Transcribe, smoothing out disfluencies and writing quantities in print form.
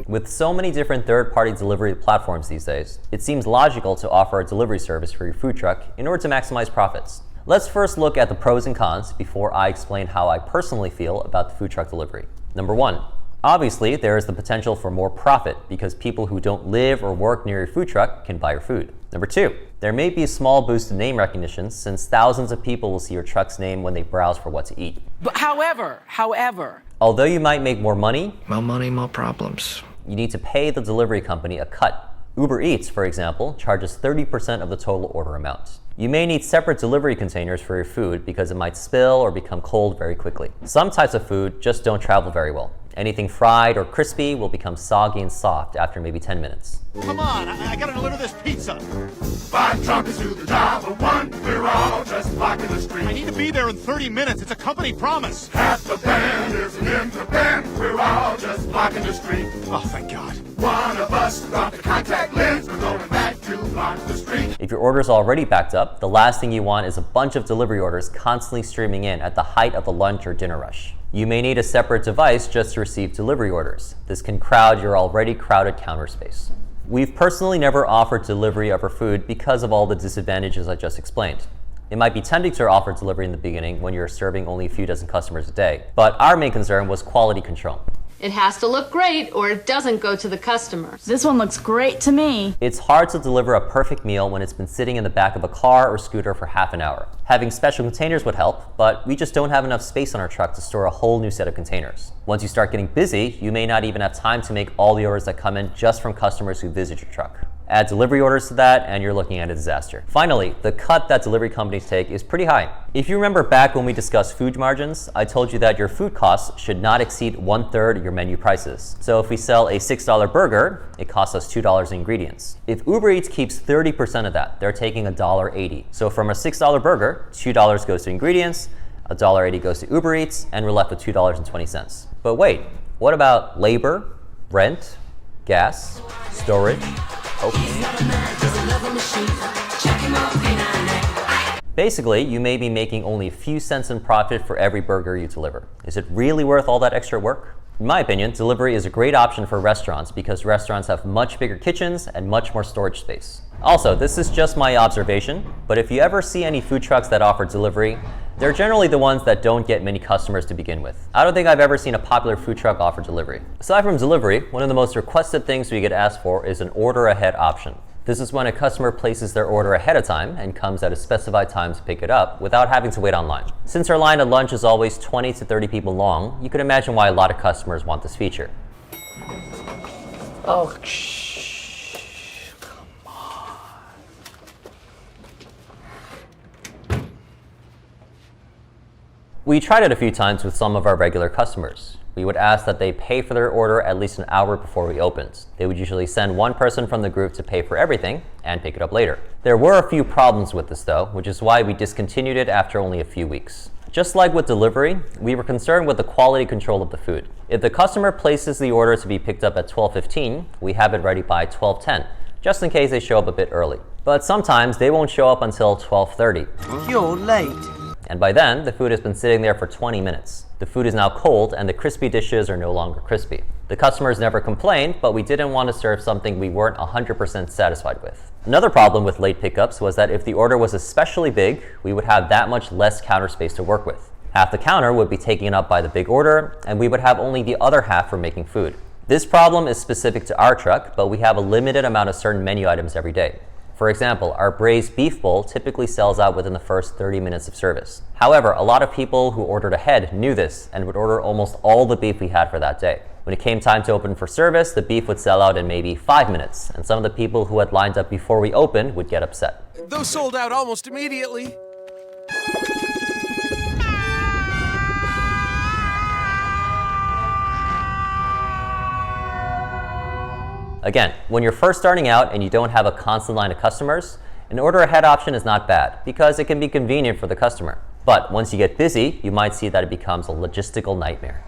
With so many different third-party delivery platforms these days, it seems logical to offer a delivery service for your food truck in order to maximize profits. Let's first look at the pros and cons before I explain how I personally feel about the food truck delivery. Number 1. Obviously, there is the potential for more profit because people who don't live or work near your food truck can buy your food. Number 2. There may be a small boost in name recognition since thousands of people will see your truck's name when they browse for what to eat. But however, although you might make more money, more problems. You need to pay the delivery company a cut. Uber Eats, for example, charges 30% of the total order amount. You may need separate delivery containers for your food because it might spill or become cold very quickly. Some types of food just don't travel very well. Anything fried or crispy will become soggy and soft after maybe 10 minutes. Come on, I gotta deliver this pizza. 5 truckers do the job of 1. We're all just blocking the street. I need to be there in 30 minutes. It's a company promise. Half the band isn't in the band. We're all just blocking the street. Oh, thank God. One of us brought the contact lens. We're going back to block the street. If your order's already backed up, the last thing you want is a bunch of delivery orders constantly streaming in at the height of the lunch or dinner rush. You may need a separate device just to receive delivery orders. This can crowd your already crowded counter space. We've personally never offered delivery of our food because of all the disadvantages I just explained. It might be tempting to offer delivery in the beginning when you're serving only a few dozen customers a day, but our main concern was quality control. It has to look great or it doesn't go to the customers. This one looks great to me. It's hard to deliver a perfect meal when it's been sitting in the back of a car or scooter for half an hour. Having special containers would help, but we just don't have enough space on our truck to store a whole new set of containers. Once you start getting busy, you may not even have time to make all the orders that come in just from customers who visit your truck. Add delivery orders to that, and you're looking at a disaster. Finally, the cut that delivery companies take is pretty high. If you remember back when we discussed food margins, I told you that your food costs should not exceed 1/3 of your menu prices. So if we sell a $6 burger, it costs us $2 in ingredients. If Uber Eats keeps 30% of that, they're taking $1.80. So from a $6 burger, $2 goes to ingredients, $1.80 goes to Uber Eats, and we're left with $2.20. But wait, what about labor, rent, gas, storage? Basically, you may be making only a few cents in profit for every burger you deliver. Is it really worth all that extra work? In my opinion, delivery is a great option for restaurants because restaurants have much bigger kitchens and much more storage space. Also, this is just my observation, but if you ever see any food trucks that offer delivery, they're generally the ones that don't get many customers to begin with. I don't think I've ever seen a popular food truck offer delivery. Aside from delivery, one of the most requested things we get asked for is an order ahead option. This is when a customer places their order ahead of time and comes at a specified time to pick it up without having to wait online. Since our line at lunch is always 20 to 30 people long, you can imagine why a lot of customers want this feature. oh, We tried it a few times with some of our regular customers. We would ask that they pay for their order at least an hour before we opened. They would usually send one person from the group to pay for everything and pick it up later. There were a few problems with this though, which is why we discontinued it after only a few weeks. Just like with delivery, we were concerned with the quality control of the food. If the customer places the order to be picked up at 12:15, we have it ready by 12:10, just in case they show up a bit early. But sometimes they won't show up until 12:30. you're late. And by then, the food has been sitting there for 20 minutes. The food is now cold and the crispy dishes are no longer crispy. The customers never complained, but we didn't want to serve something we weren't 100% satisfied with. Another problem with late pickups was that if the order was especially big, we would have that much less counter space to work with. Half the counter would be taken up by the big order, and we would have only the other half for making food. This problem is specific to our truck, but we have a limited amount of certain menu items every day. For example, our braised beef bowl typically sells out within the first 30 minutes of service. However, a lot of people who ordered ahead knew this and would order almost all the beef we had for that day. When it came time to open for service, the beef would sell out in maybe 5 minutes, and some of the people who had lined up before we opened would get upset. Those sold out almost immediately. Again, when you're first starting out and you don't have a constant line of customers, an order ahead option is not bad because it can be convenient for the customer. But once you get busy, you might see that it becomes a logistical nightmare.